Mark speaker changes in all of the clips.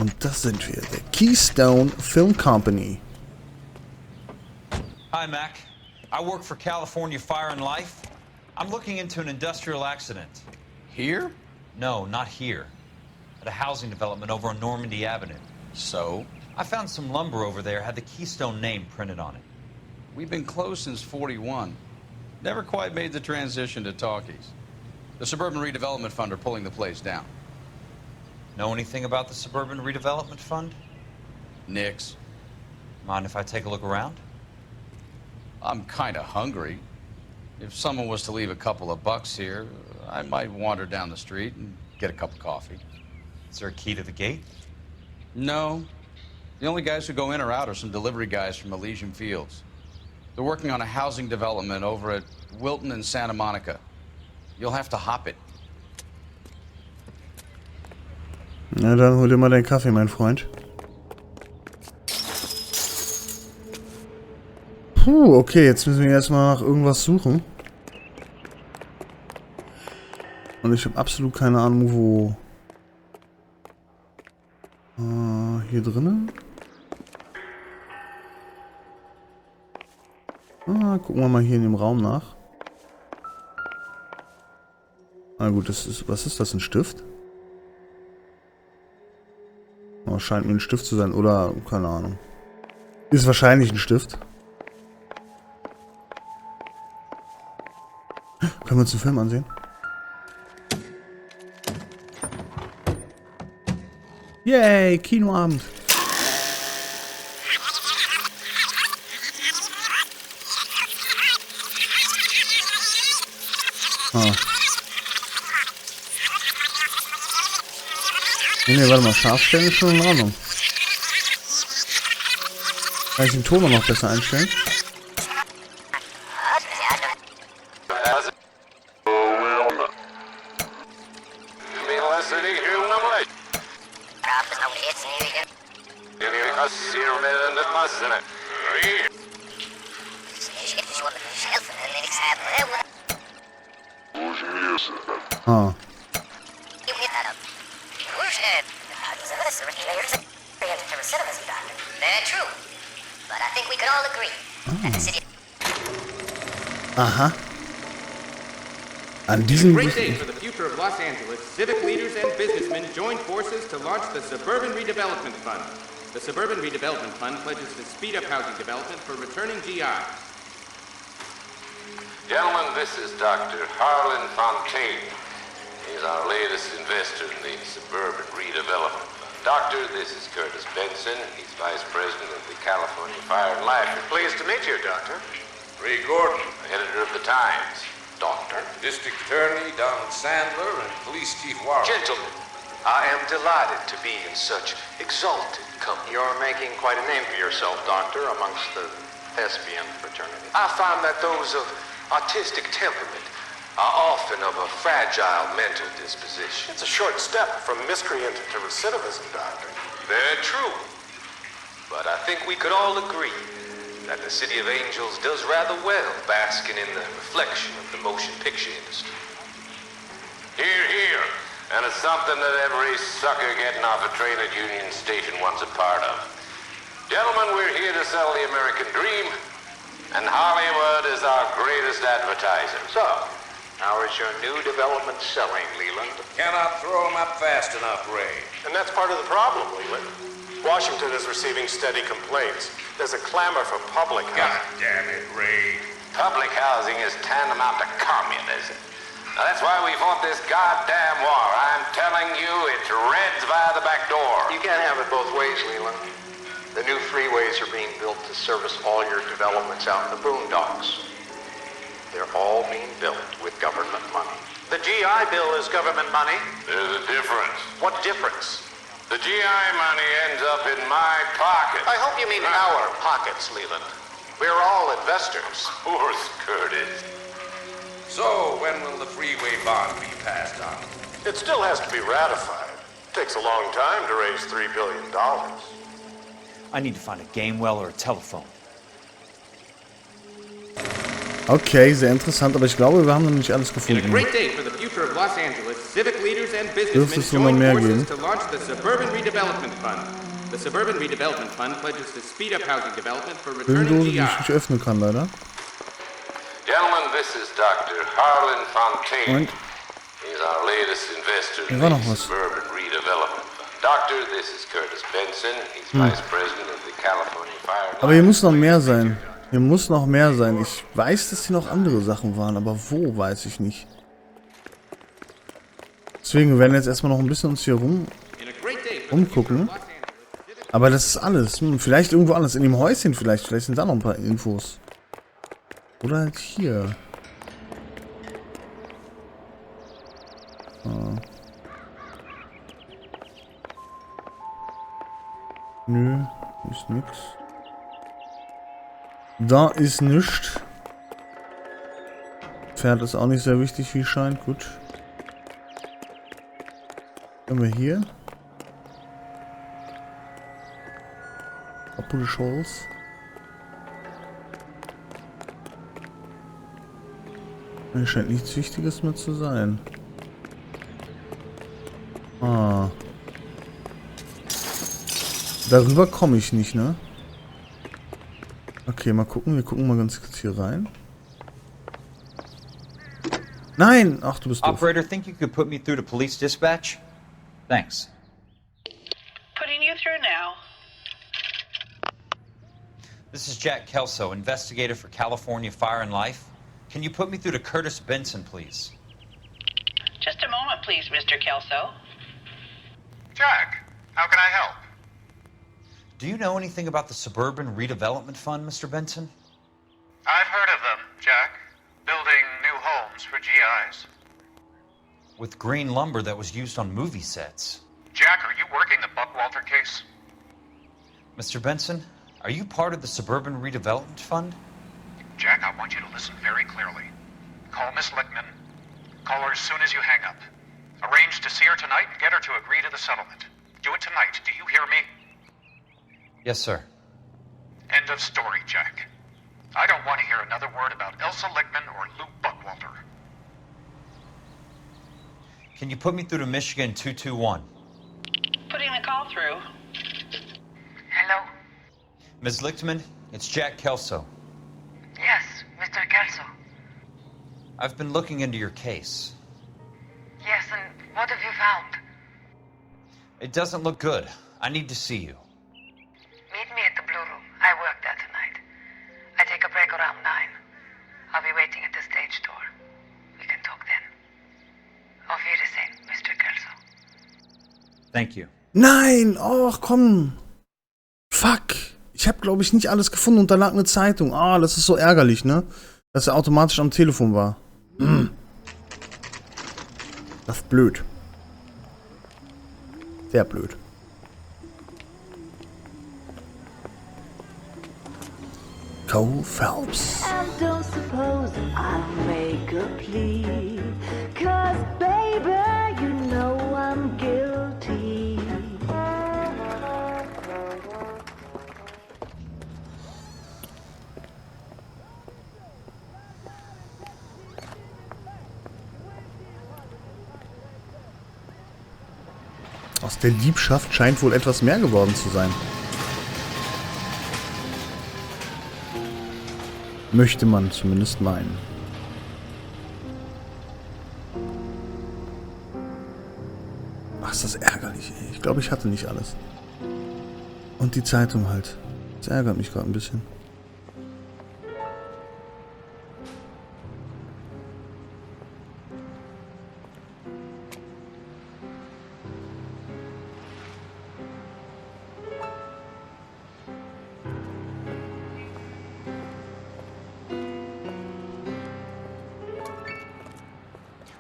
Speaker 1: Und das sind wir, der Keystone Film Company.
Speaker 2: Hi, Mac. I work for California Fire and Life. I'm looking into an industrial accident.
Speaker 3: Here?
Speaker 2: No, not here. At a housing development over on Normandy Avenue.
Speaker 3: So?
Speaker 2: I found some lumber over there, had the Keystone name printed on it.
Speaker 3: We've been closed since '41. Never quite made the transition to talkies. The Suburban Redevelopment Fund are pulling the place down.
Speaker 2: Know anything about the Suburban Redevelopment Fund?
Speaker 3: Nix.
Speaker 2: Mind if I take a look around?
Speaker 3: I'm kinda hungry. If someone was to leave a couple of bucks here, I might wander down the street and get a cup of coffee.
Speaker 2: Is there a key to the gate?
Speaker 3: No. The only guys who go in or out are some delivery guys from Elysian Fields. They're working on a housing development over at Wilton and Santa Monica. You'll have to hop it.
Speaker 1: Na, dann hol dir mal deinen Kaffee, mein Freund. Puh, okay, jetzt müssen wir erstmal nach irgendwas suchen. Und ich habe absolut keine Ahnung, wo. Hier drinnen? Gucken wir mal hier in dem Raum nach. Na gut, das ist. Was ist das? Ein Stift? Oh, scheint mir ein Stift zu sein. Oder, keine Ahnung. Ist wahrscheinlich ein Stift. Können wir uns den Film ansehen? Yay, Kinoabend. Nee, warte mal, Scharfstellen ist schon in Ordnung. Kann ich den Ton noch besser einstellen? Ah. Aha. An diesem...
Speaker 4: Great day for the future of Los Angeles. Civic leaders and businessmen joined forces to launch the Suburban Redevelopment Fund. The Suburban Redevelopment Fund pledges to speed up housing development for returning GI.
Speaker 5: Gentlemen, this is Dr. Harlan Fontaine. He's our latest investor in the Suburban Redevelopment Fund. Doctor, this is Curtis Benson. He's Vice President of the California Fire and Life. Pleased to meet you, Doctor. Ray Gordon, editor of the Times. Doctor. District Attorney Donald Sandler and Police Chief Warren. Gentlemen, I am delighted to be in such exalted company. You're making quite a name for yourself, Doctor, amongst the thespian fraternity. I find that those of artistic temperament are often of a fragile mental disposition. It's a short step from miscreant to recidivism, Doctor. Very true. But I think we could all agree that the City of Angels does rather well basking in the reflection of the motion picture industry. Hear, hear. And it's something that every sucker getting off a train at Union Station wants a part of. Gentlemen, we're here to sell the American dream, and Hollywood is our greatest advertiser. So, how is your new development selling, Leland? Cannot throw them up fast enough, Ray. And that's part of the problem, Leland. Washington is receiving steady complaints. There's a clamor for public housing. God damn it, Ray. Public housing is tantamount to communism. Now, that's why we fought this goddamn war. I'm telling you, it's Reds via the back door. You can't have it both ways, Leland. The new freeways are being built to service all your developments out in the boondocks. They're all being built with government money. The GI Bill is government money. There's a difference. What difference? The GI money ends up in my pocket. I hope you mean our pockets, Leland. We're all investors. Of course, Curtis. So, when will the freeway bond be passed on? It still has to be ratified. It takes a long time to raise $3 billion.
Speaker 2: I need to find a game well or a telephone.
Speaker 1: Okay, sehr interessant, aber ich glaube, wir haben noch nicht alles gefunden.
Speaker 4: In a great day for the future future of Los Angeles, civic leaders and
Speaker 1: Dürfte
Speaker 4: businessmen
Speaker 1: es wohl noch
Speaker 4: joined
Speaker 1: mehr
Speaker 4: forces
Speaker 1: geben?
Speaker 4: to launch the Suburban Redevelopment Fund. The Suburban Redevelopment Fund pledges to speed up housing development for returning
Speaker 1: Bildose, die
Speaker 4: GR.
Speaker 1: ich nicht öffnen kann, leider.
Speaker 5: Gentlemen, this is Dr. Harlan Fontaine.
Speaker 1: Moment.
Speaker 5: He's our latest investor in
Speaker 1: Hier war
Speaker 5: the
Speaker 1: noch was.
Speaker 5: Suburban Redevelopment Fund. Doctor, this is Curtis Benson. He's Vice President of the California Fire.
Speaker 1: Aber hier muss noch mehr sein. Hier muss noch mehr sein. Ich weiß, dass hier noch andere Sachen waren, aber wo, weiß ich nicht. Deswegen werden wir jetzt erstmal noch ein bisschen uns hier umgucken. Aber das ist alles. Vielleicht irgendwo anders. In dem Häuschen vielleicht. Vielleicht sind da noch ein paar Infos. Oder halt hier. Nö, ist nix. Da ist nichts. Pferd ist auch nicht sehr wichtig, wie scheint. Gut. Haben wir hier? Police Officer. Hier scheint nichts Wichtiges mehr zu sein. Ah. Darüber komme ich nicht, ne? Okay, mal gucken. Wir gucken mal ganz kurz hier rein. Nein! Ach, du bist doof.
Speaker 2: Operator, think you could put me through to police dispatch? Thanks.
Speaker 6: Putting you through now.
Speaker 2: This is Jack Kelso, investigator for California Fire and Life. Can you put me through to Curtis Benson, please?
Speaker 6: Just a moment, please, Mr. Kelso.
Speaker 7: Jack, how can I help?
Speaker 2: Do you know anything about the Suburban Redevelopment Fund, Mr. Benson?
Speaker 7: I've heard of them, Jack. Building new homes for GIs.
Speaker 2: With green lumber that was used on movie sets.
Speaker 7: Jack, are you working the Buckwalter case?
Speaker 2: Mr. Benson, are you part of the Suburban Redevelopment Fund?
Speaker 7: Jack, I want you to listen very clearly. Call Miss Lickman. Call her as soon as you hang up. Arrange to see her tonight and get her to agree to the settlement. Do it tonight. Do you hear me?
Speaker 2: Yes, sir.
Speaker 7: End of story, Jack. I don't want to hear another word about Elsa Lickman or Lou Buckwalter.
Speaker 2: Can you put me through to Michigan 221?
Speaker 6: Putting the call through.
Speaker 8: Hello?
Speaker 2: Ms. Lichtman, it's Jack Kelso.
Speaker 8: Yes, Mr. Kelso.
Speaker 2: I've been looking into your case.
Speaker 8: Yes, and what have you found?
Speaker 2: It doesn't look good. I need to see you.
Speaker 8: Meet me at the Blue Room. I work there tonight. I take a break around 9. I'll be waiting at the stage door. We can talk then. Auf Wiedersehen, Mr. Kelso.
Speaker 2: Thank you.
Speaker 1: Nein! Och, komm! Fuck! Ich habe, glaube ich, nicht alles gefunden und da lag eine Zeitung. Ah, das ist so ärgerlich, ne? Dass er automatisch am Telefon war. Das ist blöd. Sehr blöd. Cole Phelps.
Speaker 9: And don't suppose I'll make a plea, 'cause baby, you know I'm guilty.
Speaker 1: Aus der Diebschaft scheint wohl etwas mehr geworden zu sein. Möchte man zumindest meinen. Ach, ist das ärgerlich, ey. Ich glaube, ich hatte nicht alles. Und die Zeitung halt. Das ärgert mich gerade ein bisschen.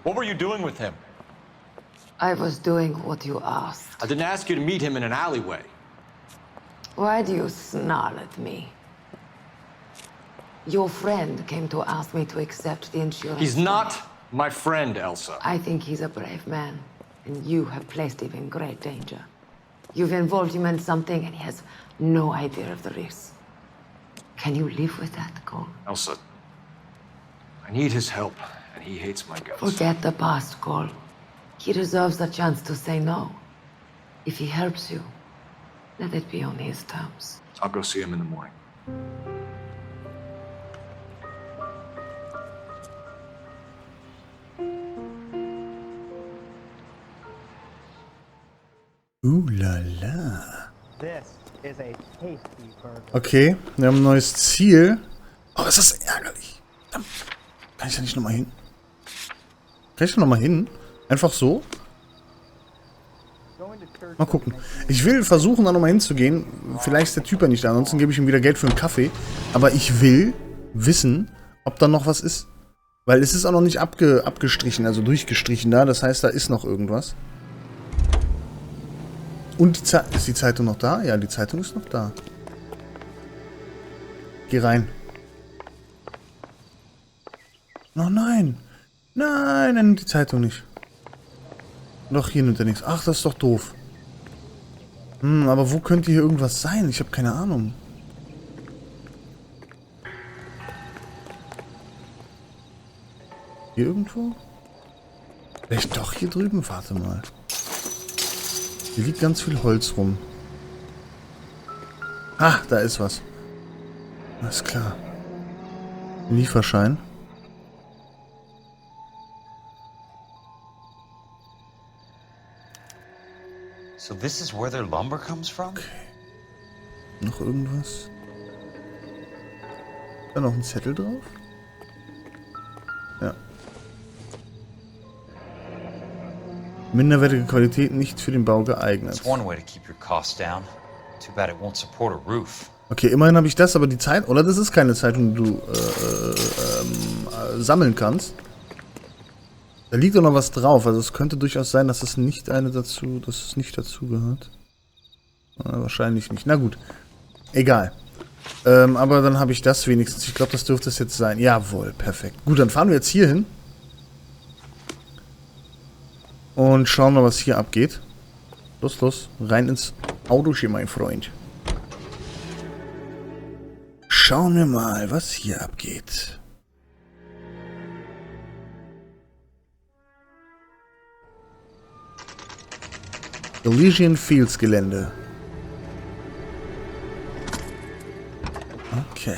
Speaker 10: What were you doing with him?
Speaker 8: I was doing what you asked.
Speaker 10: I didn't ask you to meet him in an alleyway.
Speaker 8: Why do you snarl at me? Your friend came to ask me to accept the insurance.
Speaker 10: He's not my friend, Elsa.
Speaker 8: I think he's a brave man, and you have placed him in great danger. You've involved him in something, and he has no idea of the risk. Can you live with that, Cole?
Speaker 10: Elsa, I need his help, and he hates my guts.
Speaker 8: Forget the past, Cole. He deserves a chance to say no. If he helps you, let it be on his terms.
Speaker 10: I'll go see him in the morning.
Speaker 1: Lala. Okay, wir haben ein neues Ziel. Oh, ist das ärgerlich. Kann ich da nicht nochmal hin? Kann ich da nochmal hin? Einfach so? Mal gucken. Ich will versuchen, da nochmal hinzugehen. Vielleicht ist der Typ ja nicht da. Ansonsten gebe ich ihm wieder Geld für einen Kaffee. Aber ich will wissen, ob da noch was ist. Weil es ist auch noch nicht abgestrichen, also durchgestrichen da. Das heißt, da ist noch irgendwas. Und ist die Zeitung noch da? Ja, die Zeitung ist noch da. Geh rein. Oh nein. Nein, er nimmt die Zeitung nicht. Doch, hier nimmt er nichts. Ach, das ist doch doof. Aber wo könnte hier irgendwas sein? Ich habe keine Ahnung. Hier irgendwo? Vielleicht doch hier drüben? Warte mal. Hier liegt ganz viel Holz rum. Ah, da ist was. Alles klar. Lieferschein.
Speaker 2: So this is where their lumber comes from?
Speaker 1: Okay. Noch irgendwas? Da noch ein Zettel drauf? Ja. Minderwertige Qualität nicht für den Bau geeignet. Okay, immerhin habe ich das, aber die Zeit... Oder das ist keine Zeitung, die du sammeln kannst. Da liegt doch noch was drauf. Also es könnte durchaus sein, dass es nicht nicht dazu gehört. Wahrscheinlich nicht. Na gut. Egal. Aber dann habe ich das wenigstens. Ich glaube, das dürfte es jetzt sein. Jawohl, perfekt. Gut, dann fahren wir jetzt hier hin. Und schauen mal, was hier abgeht. Los. Rein ins Auto, mein Freund. Schauen wir mal, was hier abgeht. Elysian Fields Gelände. Okay.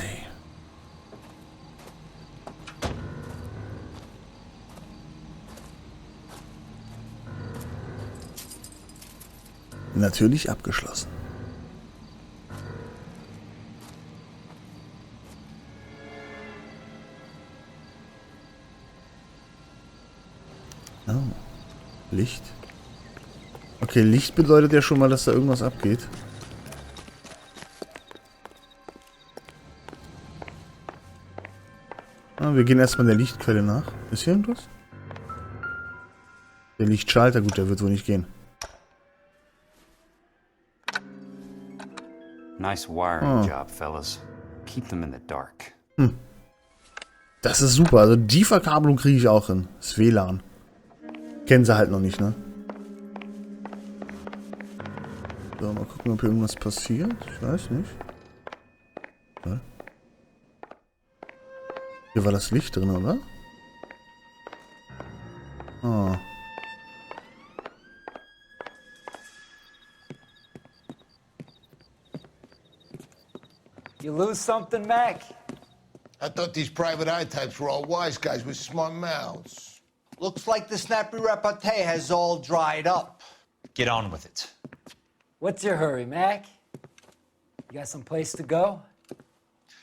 Speaker 1: Natürlich abgeschlossen. Oh. Licht. Okay, Licht bedeutet ja schon mal, dass da irgendwas abgeht. Wir gehen erstmal der Lichtquelle nach. Ist hier irgendwas? Der Lichtschalter, gut, der wird wohl nicht gehen.
Speaker 11: Nice wiring job, fellas. Keep them in the dark.
Speaker 1: Das ist super. Also die Verkabelung kriege ich auch hin. Das WLAN. Kennen sie halt noch nicht, ne? So, mal gucken, ob hier irgendwas passiert. Ich weiß nicht. Ja. Hier war das Licht drin, oder? Ah.
Speaker 12: You lose something, Mac?
Speaker 13: I thought these private eye types were all wise guys with smart mouths.
Speaker 12: Looks like the snappy repartee has all dried up.
Speaker 2: Get on with it.
Speaker 12: What's your hurry, Mac? You got some place to go?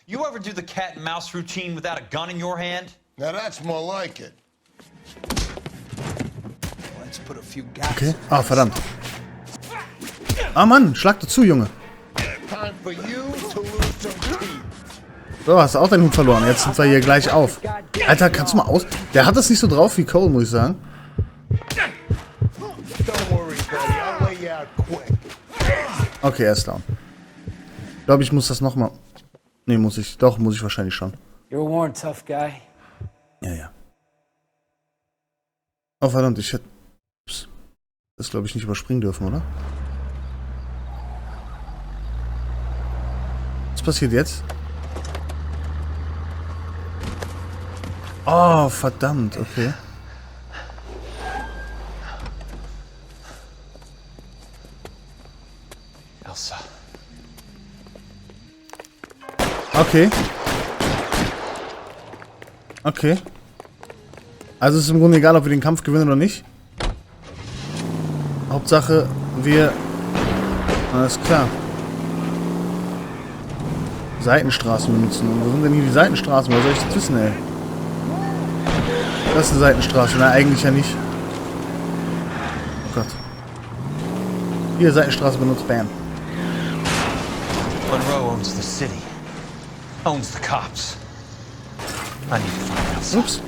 Speaker 2: You ever do the cat and mouse routine without a gun in your hand?
Speaker 13: Now that's more like it.
Speaker 12: Let's put a few gaps.
Speaker 1: Okay. Ah, verdammt. Ah, Mann, schlag doch zu, Junge. So, hast du auch deinen Hut verloren. Jetzt sind wir hier gleich auf. Alter, kannst du mal aus... Der hat das nicht so drauf wie Cole, muss ich sagen. Okay, er ist down. Ich glaube, ich muss das nochmal... Ne, muss ich. Doch, muss ich wahrscheinlich schon.
Speaker 12: You're a worn, tough guy.
Speaker 1: Ja. Oh, verdammt, ich hätte... Ups. Das, glaube ich, nicht überspringen dürfen, oder? Was passiert jetzt? Oh, verdammt, okay.
Speaker 3: Elsa.
Speaker 1: Okay. Okay. Also ist im Grunde egal, ob wir den Kampf gewinnen oder nicht. Hauptsache, wir... Alles klar. Seitenstraßen benutzen. Und wo sind denn hier die Seitenstraßen? Woher soll ich das wissen, ey? Das ist eine Seitenstraße. Na, eigentlich ja nicht. Oh Gott. Hier, Seitenstraße benutzt. Bam.
Speaker 2: Monroe owns the city. Owns the cops. I need to find Elsa.
Speaker 1: Ups.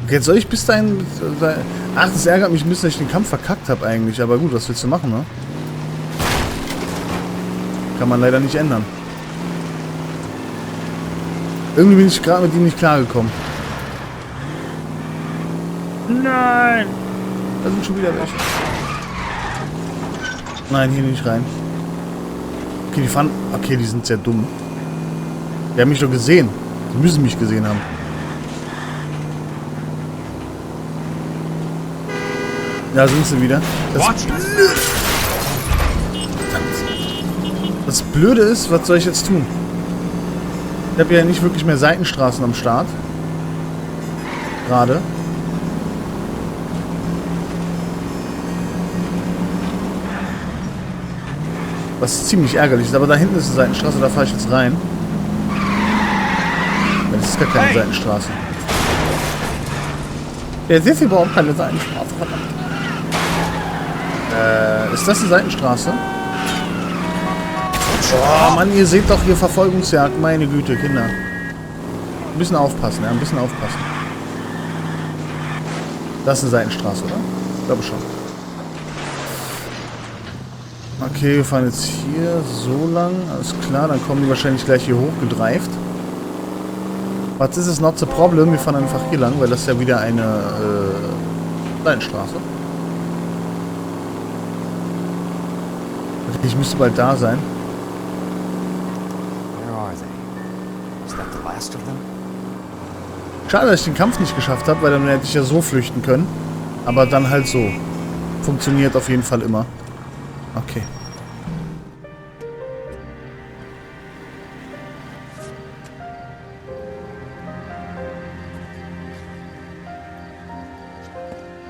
Speaker 1: Okay, jetzt soll ich bis dahin... Ach, das ärgert mich ein bisschen, dass ich den Kampf verkackt habe eigentlich. Aber gut, was willst du machen, ne? Kann man leider nicht ändern. Irgendwie bin ich gerade mit ihm nicht klargekommen. Nein! Da sind schon wieder welche. Nein, hier nicht rein. Okay, die fahren... Okay, die sind sehr dumm. Die haben mich doch gesehen. Die müssen mich gesehen haben. Da sind sie wieder. Das Blöde ist, was soll ich jetzt tun? Ich habe ja nicht wirklich mehr Seitenstraßen am Start. Gerade. Was ziemlich ärgerlich ist. Aber da hinten ist eine Seitenstraße, da fahre ich jetzt rein. Das ist gar keine Seitenstraße. Jetzt ist überhaupt keine Seitenstraße, verdammt. Ist das eine Seitenstraße? Oh Mann, ihr seht doch hier Verfolgungsjagd. Meine Güte, Kinder. Ein bisschen aufpassen, ja, ein bisschen aufpassen. Das ist eine Seitenstraße, oder? Ich glaube schon. Okay, wir fahren jetzt hier so lang. Alles klar, dann kommen die wahrscheinlich gleich hier hochgedreift. Was ist es not the problem? Wir fahren einfach hier lang, weil das ist ja wieder eine Seitenstraße. Ich müsste bald da sein. Schade, dass ich den Kampf nicht geschafft habe, weil dann hätte ich ja so flüchten können. Aber dann halt so. Funktioniert auf jeden Fall immer. Okay.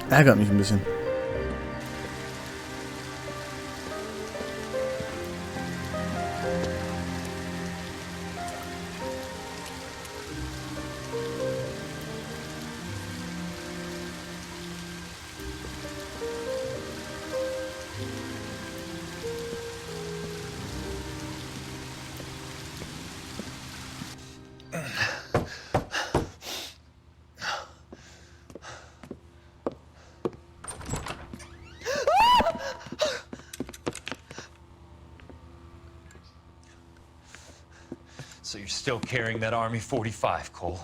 Speaker 1: Ärgert mich ein bisschen.
Speaker 2: So you're still carrying that Army 45, Cole?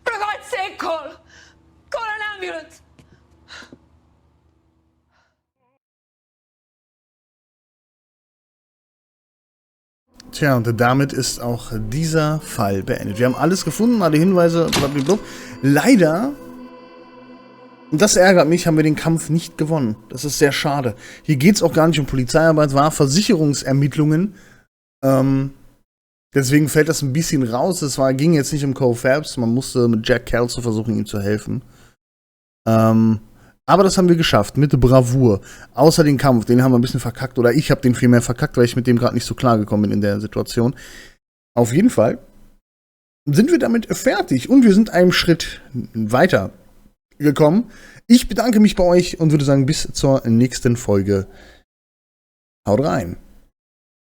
Speaker 8: For God's sake, Cole! Call an ambulance!
Speaker 1: Tja, und damit ist auch dieser Fall beendet. Wir haben alles gefunden, alle Hinweise, blablabla. Leider, und das ärgert mich, haben wir den Kampf nicht gewonnen. Das ist sehr schade. Hier geht es auch gar nicht um Polizeiarbeit, es war Versicherungsermittlungen. Deswegen fällt das ein bisschen raus. Es ging jetzt nicht um Cole Phelps, man musste mit Jack Kelso versuchen, ihm zu helfen. Aber das haben wir geschafft, mit Bravour. Außer den Kampf, den haben wir ein bisschen verkackt. Oder ich habe den viel mehr verkackt, weil ich mit dem gerade nicht so klar gekommen bin in der Situation. Auf jeden Fall sind wir damit fertig. Und wir sind einen Schritt weiter gekommen. Ich bedanke mich bei euch und würde sagen, bis zur nächsten Folge. Haut rein.